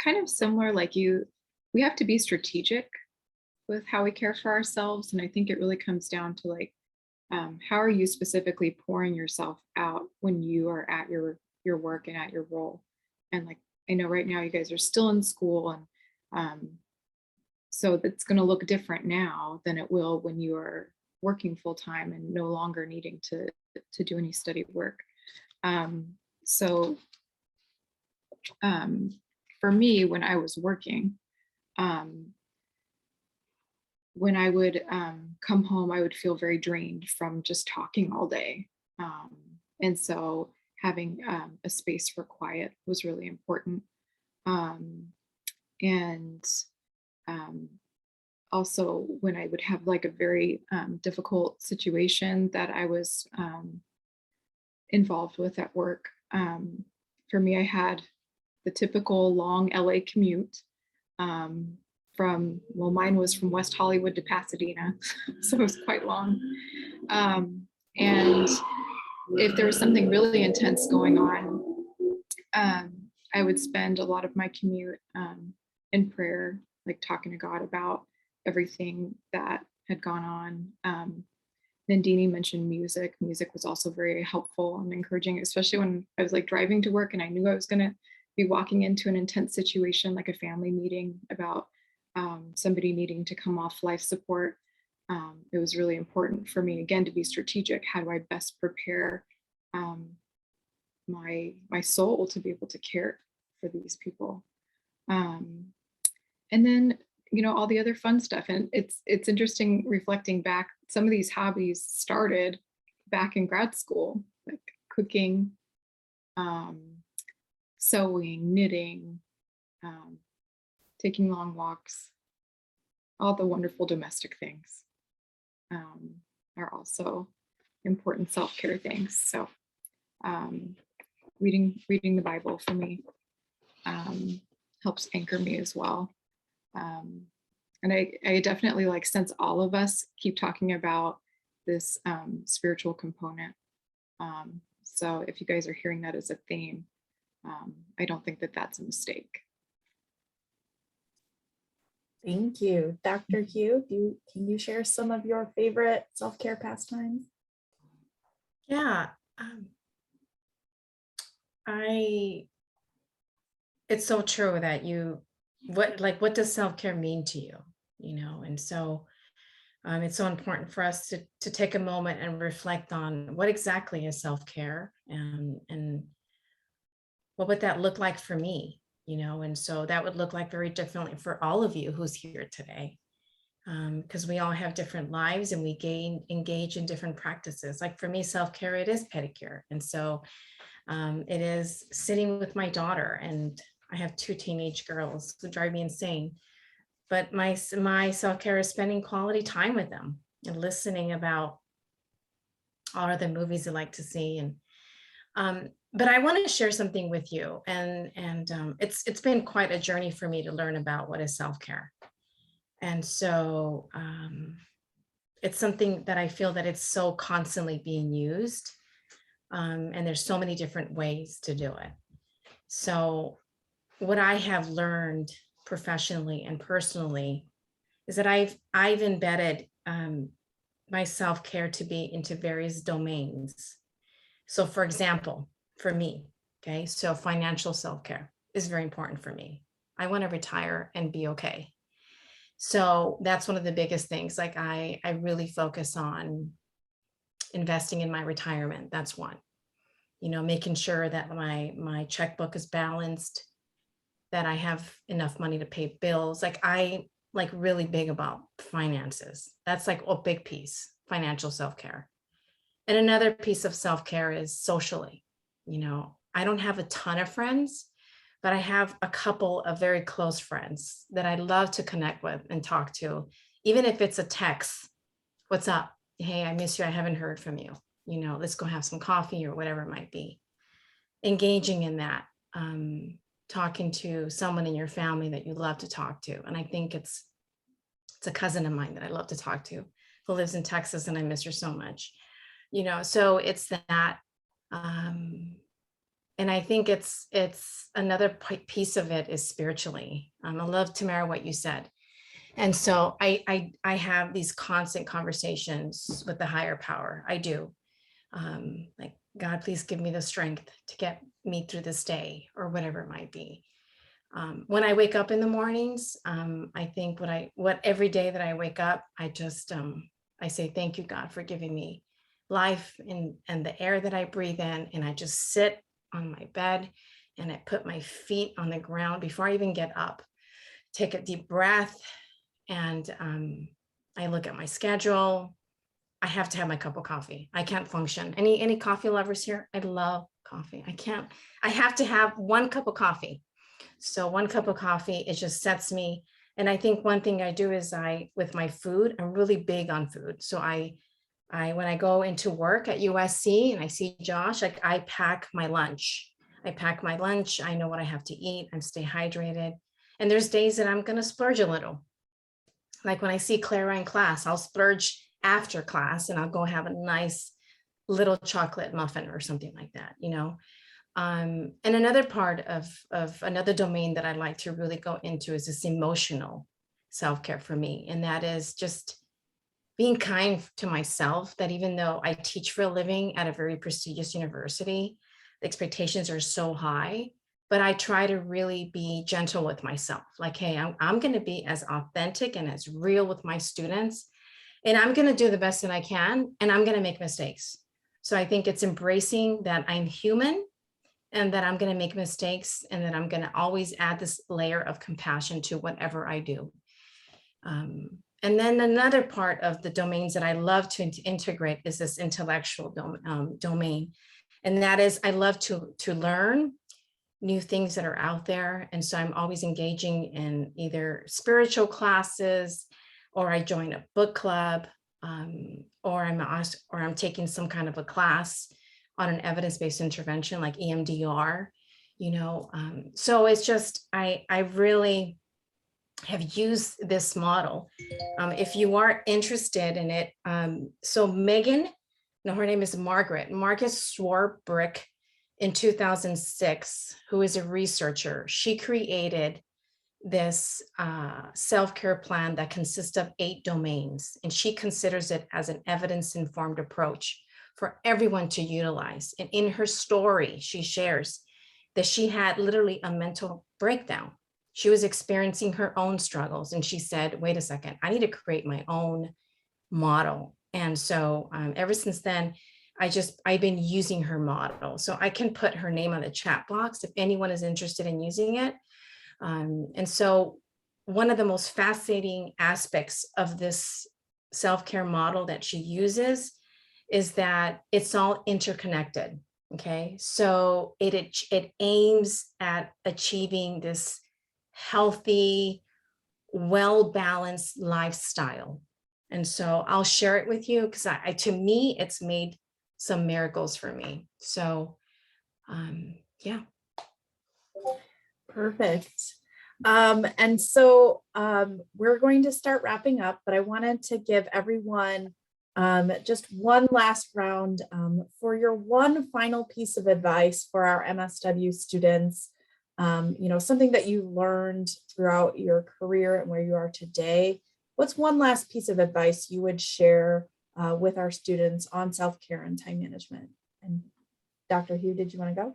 kind of similar like you, we have to be strategic with how we care for ourselves. And I think it really comes down to like, how are you specifically pouring yourself out when you are at your work and at your role? And like, I know right now you guys are still in school, and so that's going to look different now than it will when you are working full time and no longer needing to do any study work. For me, when I was working, when I would come home, I would feel very drained from just talking all day. And so having a space for quiet was really important. Also when I would have like a very difficult situation that I was involved with at work, for me, I had the typical long LA commute mine was from West Hollywood to Pasadena, so it was quite long. And if there was something really intense going on, I would spend a lot of my commute in prayer, like talking to God about everything that had gone on. Nandini mentioned music. Music was also very helpful and encouraging, especially when I was like driving to work and I knew I was going to be walking into an intense situation, like a family meeting about somebody needing to come off life support. It was really important for me, again, to be strategic. How do I best prepare my soul to be able to care for these people? And then, you know, all the other fun stuff. And it's interesting reflecting back, some of these hobbies started back in grad school, like cooking, sewing, knitting, taking long walks. All the wonderful domestic things are also important self-care things. So reading the Bible for me helps anchor me as well. And I definitely like, since all of us keep talking about this spiritual component. So if you guys are hearing that as a theme, I don't think that that's a mistake. Thank you. Dr. Hugh, can you share some of your favorite self-care pastimes? Yeah, it's so true that what does self-care mean to you, you know? And so it's so important for us to take a moment and reflect on what exactly is self-care, and what would that look like for me, you know? And so that would look like very differently for all of you who's here today, because we all have different lives and we engage in different practices. Like for me, self-care, it is pedicure. And so it is sitting with my daughter, and I have 2 teenage girls who drive me insane. But my self-care is spending quality time with them and listening about all of the movies they like to see. And but I want to share something with you, and it's been quite a journey for me to learn about what is self-care. And so it's something that I feel that it's so constantly being used, and there's so many different ways to do it. So what I have learned professionally and personally is that I've embedded my self-care to be into various domains. So for example, for me, okay, so financial self-care is very important for me. I want to retire and be okay. So that's one of the biggest things. Like I really focus on investing in my retirement. That's one, you know, making sure that my checkbook is balanced, that I have enough money to pay bills. Like I like really big about finances. That's like a big piece, financial self-care. And another piece of self-care is socially. You know, I don't have a ton of friends, but I have a couple of very close friends that I love to connect with and talk to, even if it's a text. What's up? Hey, I miss you. I haven't heard from you. You know, let's go have some coffee or whatever it might be. Engaging in that, talking to someone in your family that you love to talk to. And I think it's a cousin of mine that I love to talk to who lives in Texas, and I miss her so much. You know, so it's that. And I think it's another piece of it is spiritually. I love, Tamara, what you said. And so I have these constant conversations with the higher power. I do. Like, God, please give me the strength to get me through this day or whatever it might be. When I wake up in the mornings, I think what every day that I wake up, I just, I say, thank you, God, for giving me life and the air that I breathe in. And I just sit on my bed and I put my feet on the ground before I even get up, take a deep breath. And I look at my schedule. I have to have my cup of coffee. I can't function. Any coffee lovers here? I love coffee. I have to have one cup of coffee. So one cup of coffee, it just sets me. And I think one thing I do is with my food, I'm really big on food. So when I go into work at USC and I see Josh, like I pack my lunch. I know what I have to eat. I stay hydrated. And there's days that I'm going to splurge a little. Like when I see Clara in class, I'll splurge after class and I'll go have a nice little chocolate muffin or something like that, you know. And another part of another domain that I like to really go into is this emotional self-care for me. And that is just being kind to myself, that even though I teach for a living at a very prestigious university, the expectations are so high, but I try to really be gentle with myself. Like, hey, I'm going to be as authentic and as real with my students, and I'm going to do the best that I can, and I'm going to make mistakes. So I think it's embracing that I'm human and that I'm going to make mistakes, and that I'm going to always add this layer of compassion to whatever I do. And then another part of the domains that I love to integrate is this intellectual domain. And that is, I love to learn new things that are out there. And so I'm always engaging in either spiritual classes, or I join a book club, or I'm taking some kind of a class on an evidence-based intervention like EMDR, you know. So it's just, I really have used this model. If you are interested in it, so Megan, no, her name is Margaret Swarbrick in 2006, who is a researcher. She created this self-care plan that consists of 8 domains, and she considers it as an evidence-informed approach for everyone to utilize. And in her story, she shares that she had literally a mental breakdown. She was experiencing her own struggles, and she said, wait a second, I need to create my own model. And so ever since then, I've been using her model. So I can put her name on the chat box if anyone is interested in using it. And so one of the most fascinating aspects of this self-care model that she uses is that it's all interconnected. Okay, so it aims at achieving this healthy, well-balanced lifestyle. And so I'll share it with you because to me, it's made some miracles for me. So yeah. Perfect. And so we're going to start wrapping up, but I wanted to give everyone just one last round for your one final piece of advice for our MSW students something that you learned throughout your career and where you are today. What's one last piece of advice you would share with our students on self-care and time management? And Dr. Hugh, did you want to go?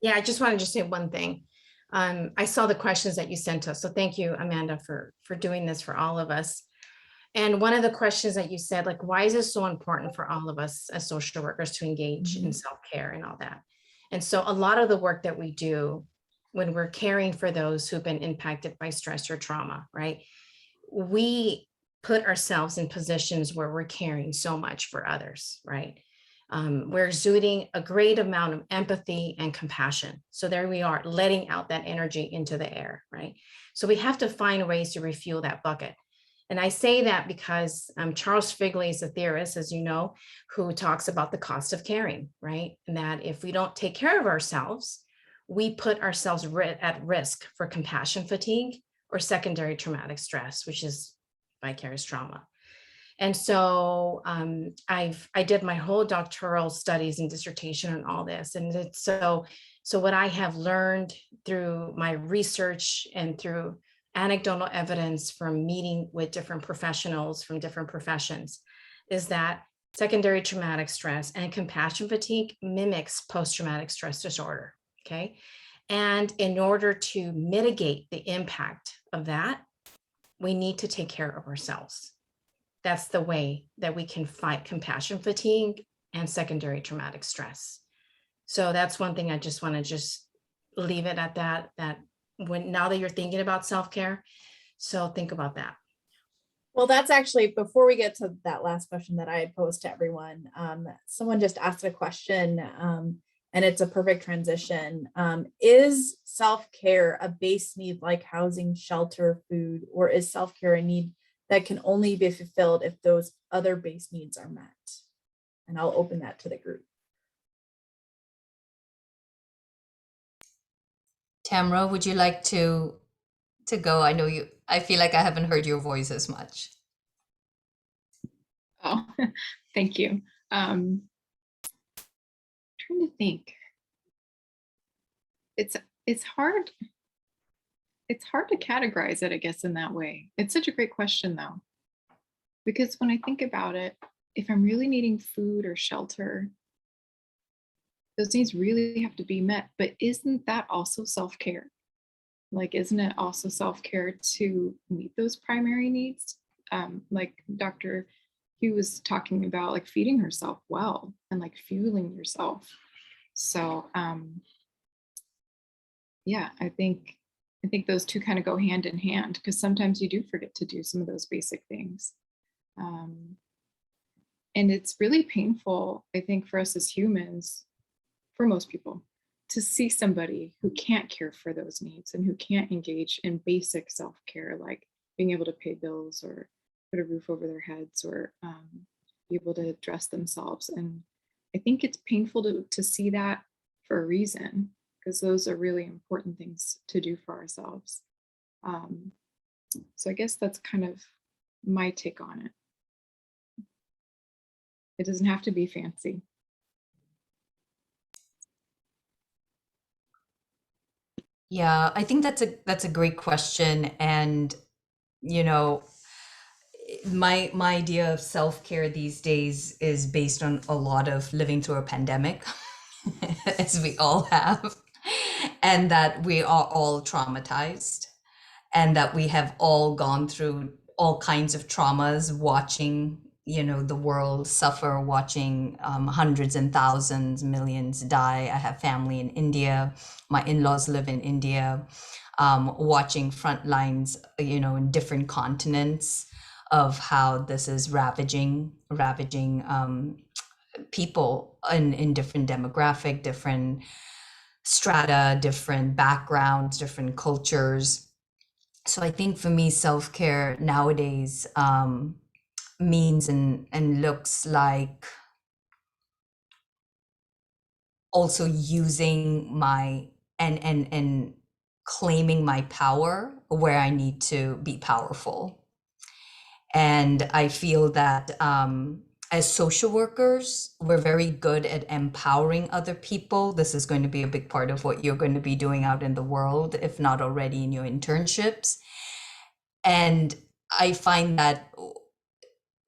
Yeah, I just wanted to say one thing. I saw the questions that you sent us. So thank you, Amanda, for doing this for all of us. And one of the questions that you said, like, why is it so important for all of us as social workers to engage in self-care and all that? And so a lot of the work that we do when we're caring for those who've been impacted by stress or trauma, right? We put ourselves in positions where we're caring so much for others, right? We're exuding a great amount of empathy and compassion. So there we are, letting out that energy into the air, right? So we have to find ways to refuel that bucket. And I say that because Charles Figley is a theorist, as you know, who talks about the cost of caring, right? And that if we don't take care of ourselves, we put ourselves at risk for compassion fatigue or secondary traumatic stress, which is vicarious trauma. And so I did my whole doctoral studies and dissertation on all this. And it's so what I have learned through my research and through anecdotal evidence from meeting with different professionals from different professions is that secondary traumatic stress and compassion fatigue mimics post-traumatic stress disorder, okay? And in order to mitigate the impact of that, we need to take care of ourselves. That's the way that we can fight compassion fatigue and secondary traumatic stress. So that's one thing I just want to just leave it at that now that you're thinking about self-care, so think about that. Well, that's actually, before we get to that last question that I had posed to everyone, someone just asked a question, and it's a perfect transition. Is self-care a base need like housing, shelter, food, or is self-care a need that can only be fulfilled if those other base needs are met? And I'll open that to the group. Tamara, would you like to go? I feel like I haven't heard your voice as much. Oh, thank you. Trying to think. It's hard. It's hard to categorize it, I guess, in that way. It's such a great question, though, because when I think about it, if I'm really needing food or shelter, those needs really have to be met. But isn't that also self-care? Like, isn't it also self-care to meet those primary needs? Like Dr. Hugh was talking about, like feeding herself well and like fueling yourself. So yeah, I think those two kind of go hand in hand, because sometimes you do forget to do some of those basic things. And it's really painful, I think, for us as humans, for most people, to see somebody who can't care for those needs and who can't engage in basic self-care, like being able to pay bills or put a roof over their heads or be able to dress themselves. And I think it's painful to see that for a reason, because those are really important things to do for ourselves. So I guess that's kind of my take on it. It doesn't have to be fancy. Yeah, I think that's a great question. And my idea of self-care these days is based on a lot of living through a pandemic, as we all have, and that we are all traumatized, and that we have all gone through all kinds of traumas, watching the world suffer, watching hundreds and thousands, millions die. I have family in India. My in-laws live in India. Watching front lines, in different continents, of how this is ravaging people in different demographic, different strata, different backgrounds, different cultures. So I think for me, self-care nowadays means and looks like also using my and claiming my power where I need to be powerful. And I feel that as social workers, we're very good at empowering other people. This is going to be a big part of what you're going to be doing out in the world, if not already in your internships. And I find that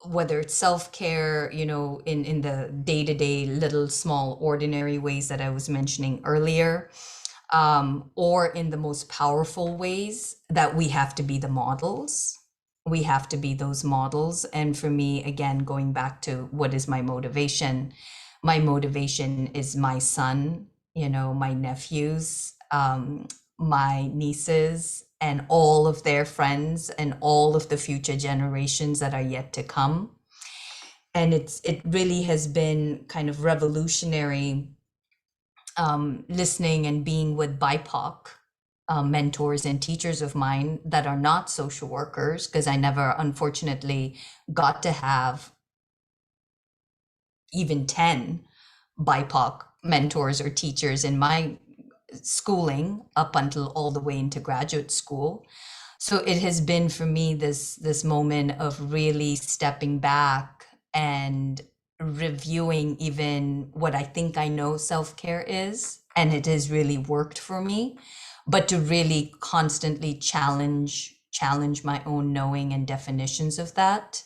whether it's self-care, you know, in the day-to-day little small ordinary ways that I was mentioning earlier, or in the most powerful ways, that we have to be the models. We have to be those models. And for me, again, going back to what is my motivation is my son, you know, my nephews, my nieces, and all of their friends and all of the future generations that are yet to come. And it really has been kind of revolutionary, listening and being with BIPOC mentors and teachers of mine that are not social workers, because I never, unfortunately, got to have even 10 BIPOC mentors or teachers in my schooling up until all the way into graduate school. So it has been for me this moment of really stepping back and reviewing even what I think I know self-care is, and it has really worked for me, but to really constantly challenge my own knowing and definitions of that.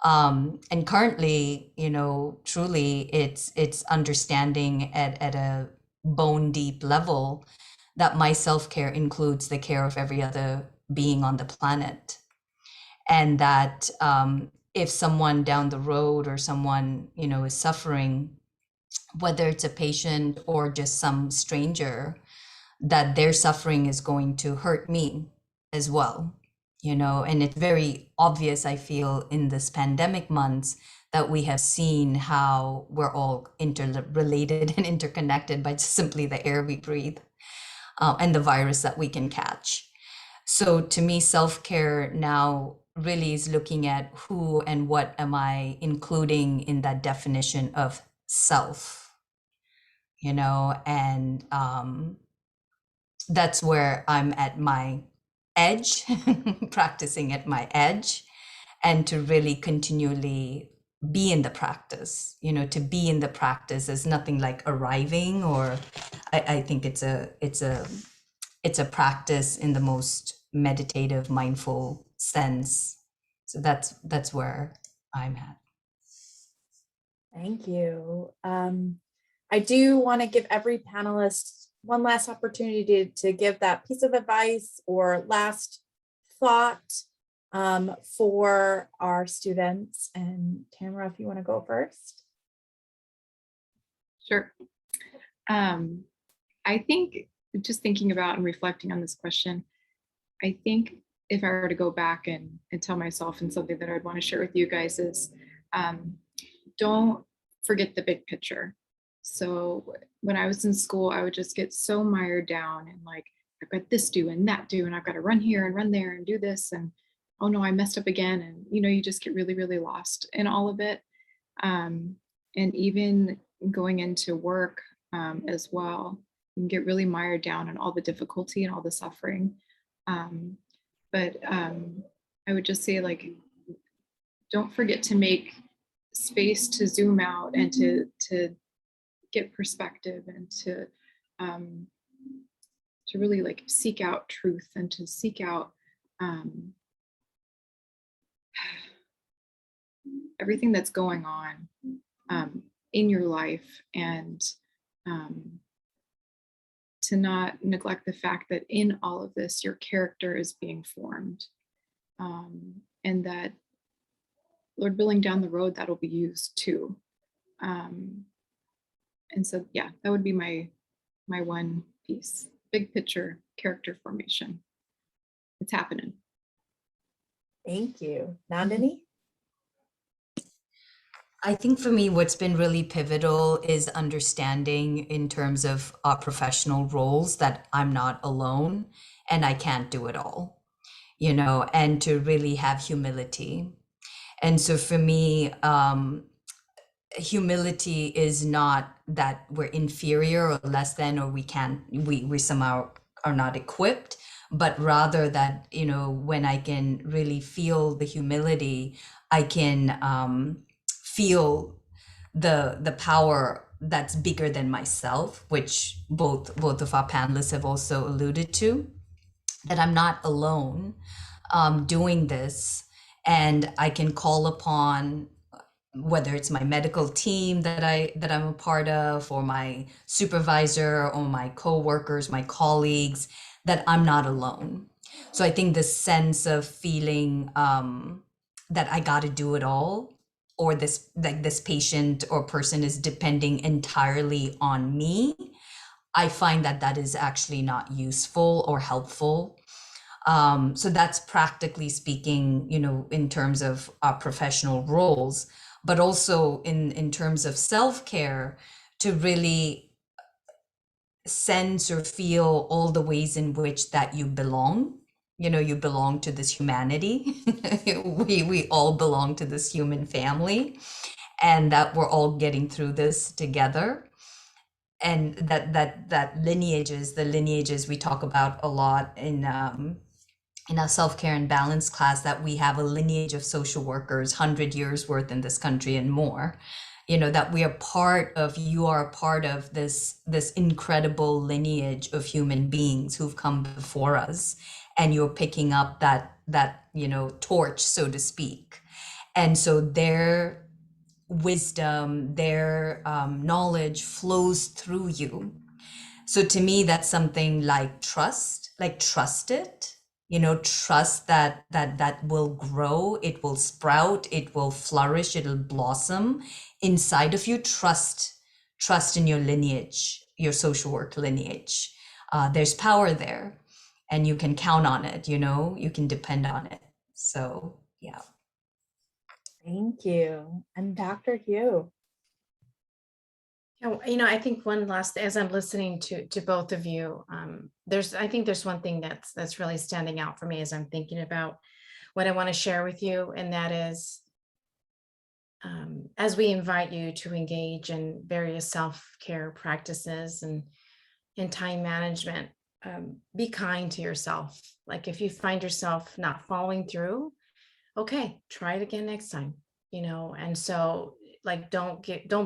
And currently, you know, truly it's understanding at a bone deep level that my self-care includes the care of every other being on the planet. And that if someone down the road or someone, you know, is suffering, whether it's a patient or just some stranger, that their suffering is going to hurt me as well, you know. And it's very obvious, I feel, in this pandemic months that we have seen how we're all interrelated and interconnected by simply the air we breathe, and the virus that we can catch. So to me, self-care now really is looking at who and what am I including in that definition of self, you know. And that's where I'm at my edge, practicing at my edge, and to really continually be in the practice. You know, to be in the practice is nothing like arriving, or I think it's a practice in the most meditative, mindful sense. So that's where I'm at. Thank you. I do want to give every panelist one last opportunity to give that piece of advice or last thought for our students. And Tamara, if you want to go first. Sure. I think just thinking about and reflecting on this question, I think if I were to go back and tell myself, and something that I'd want to share with you guys is, don't forget the big picture. So when I was in school, I would just get so mired down and like, I've got this due and that due, and I've got to run here and run there and do this. And oh no, I messed up again. And you know, you just get really, really lost in all of it. And even going into work as well, you can get really mired down in all the difficulty and all the suffering. But I would just say, like, don't forget to make space to zoom out and to get perspective, and to really like seek out truth, and to seek out everything that's going on in your life, and to not neglect the fact that in all of this, your character is being formed, and that, Lord willing, down the road, that'll be used too. And so, yeah, that would be my one piece. Big picture, character formation. It's happening. Thank you. Nandini? I think for me, what's been really pivotal is understanding in terms of our professional roles that I'm not alone and I can't do it all, you know, and to really have humility. And so for me, humility is not that we're inferior or less than, or we somehow are not equipped, but rather that, you know, when I can really feel the humility, I can feel the power that's bigger than myself, which both of our panelists have also alluded to, that I'm not alone doing this, and I can call upon, whether it's my medical team that I'm a part of, or my supervisor, or my coworkers, my colleagues, that I'm not alone. So I think the sense of feeling that I got to do it all, or this, like, this patient or person is depending entirely on me, I find that that is actually not useful or helpful. So that's practically speaking, you know, in terms of our professional roles, but also in terms of self-care, to really sense or feel all the ways in which that you belong. You know, you belong to this humanity. we all belong to this human family, and that we're all getting through this together. And that the lineages we talk about a lot in our self-care and balance class, that we have a lineage of social workers, 100 years worth in this country and more, you know, that we are part of, you are a part of this incredible lineage of human beings who've come before us, and you're picking up that you know, torch, so to speak. And so their wisdom, their knowledge flows through you. So to me, that's something like trust it, you know, trust that will grow, it will sprout, it will flourish, it'll blossom inside of you. Trust in your lineage, your social work lineage. There's power there, and you can count on it, you know, you can depend on it. So yeah. Thank you. And Dr. Hugh. You know, I think one last, as I'm listening to both of you, I think there's one thing that's really standing out for me as I'm thinking about what I want to share with you, and that is, as we invite you to engage in various self-care practices and in time management, be kind to yourself. Like, if you find yourself not following through, okay, try it again next time, you know. And so, like, don't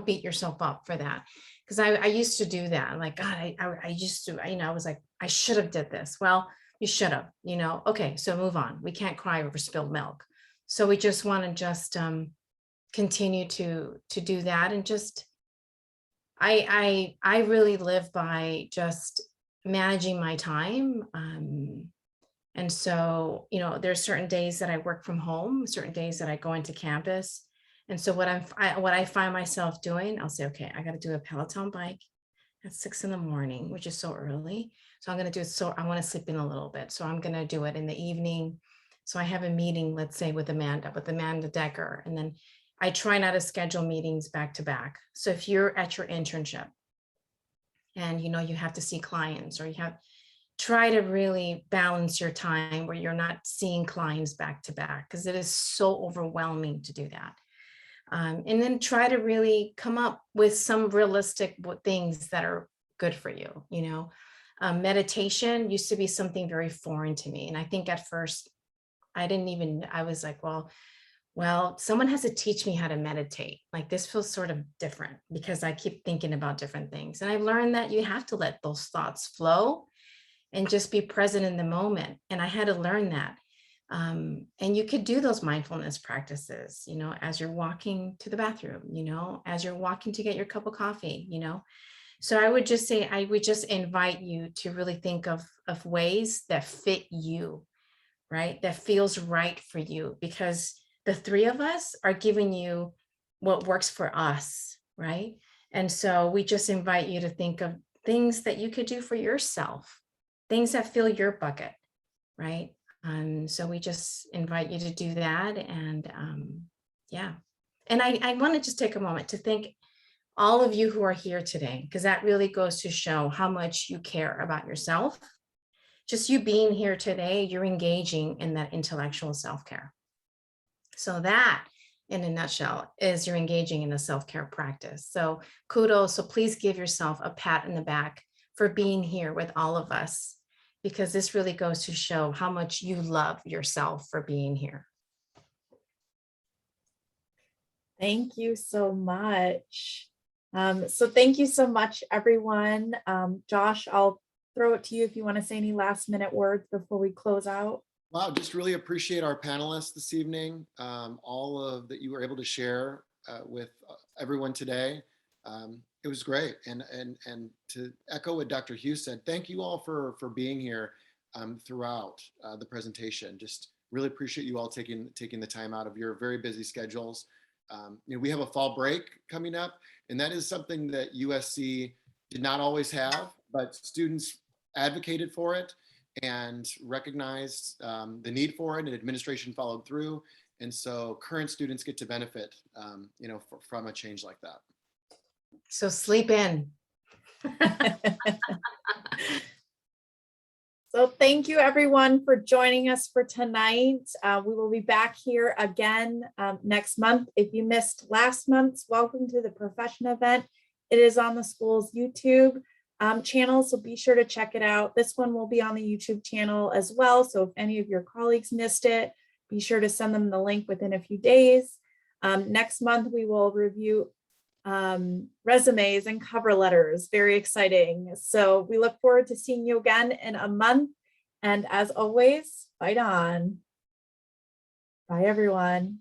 beat yourself up for that, because I used to do that. Like, God, I used to, you know, I was like, I should have did this. Well, you should have, you know. Okay, so move on. We can't cry over spilled milk. So we just want to just continue to do that. And just, I really live by just managing my time. And so, you know, there's certain days that I work from home, certain days that I go into campus. And so what I find myself doing, I'll say, okay, I got to do a Peloton bike at 6 a.m, which is so early. So I'm going to do it. So I want to sleep in a little bit. So I'm going to do it in the evening. So I have a meeting, let's say with Amanda Decker. And then I try not to schedule meetings back to back. So if you're at your internship and, you know, you have to see clients, or try to really balance your time where you're not seeing clients back to back, because it is so overwhelming to do that. And then try to really come up with some realistic things that are good for you. You know, meditation used to be something very foreign to me. And I think at first I was like, well, someone has to teach me how to meditate. Like, this feels sort of different because I keep thinking about different things. And I've learned that you have to let those thoughts flow and just be present in the moment. And I had to learn that. And you could do those mindfulness practices, you know, as you're walking to the bathroom, you know, as you're walking to get your cup of coffee, you know. So I would just invite you to really think of ways that fit you, right? That feels right for you, because the three of us are giving you what works for us, right? And so we just invite you to think of things that you could do for yourself, things that fill your bucket, right? So we just invite you to do that. And yeah. And I want to just take a moment to thank all of you who are here today, because that really goes to show how much you care about yourself. Just you being here today, you're engaging in that intellectual self-care. So that, in a nutshell, is you're engaging in a self-care practice. So kudos. So please give yourself a pat in the back for being here with all of us, because this really goes to show how much you love yourself for being here. Thank you so much. So thank you so much, everyone. Josh, I'll throw it to you if you want to say any last minute words before we close out. Wow, just really appreciate our panelists this evening, all of that you were able to share with everyone today. It was great. And to echo what Dr. Hugh said, thank you all for being here throughout the presentation. Just really appreciate you all taking the time out of your very busy schedules. We have a fall break coming up, and that is something that USC did not always have, but students advocated for it and recognized the need for it, and administration followed through. And so current students get to benefit, from a change like that. So sleep in. So thank you everyone for joining us for tonight. We will be back here again next month. If you missed last month's Welcome to the Profession event, it is on the school's YouTube channel, so be sure to check it out. This one will be on the YouTube channel as well, so if any of your colleagues missed it, be sure to send them the link within a few days. Next month, we will review resumes and cover letters. Very exciting. So we look forward to seeing you again in a month. And as always, fight on. Bye, everyone.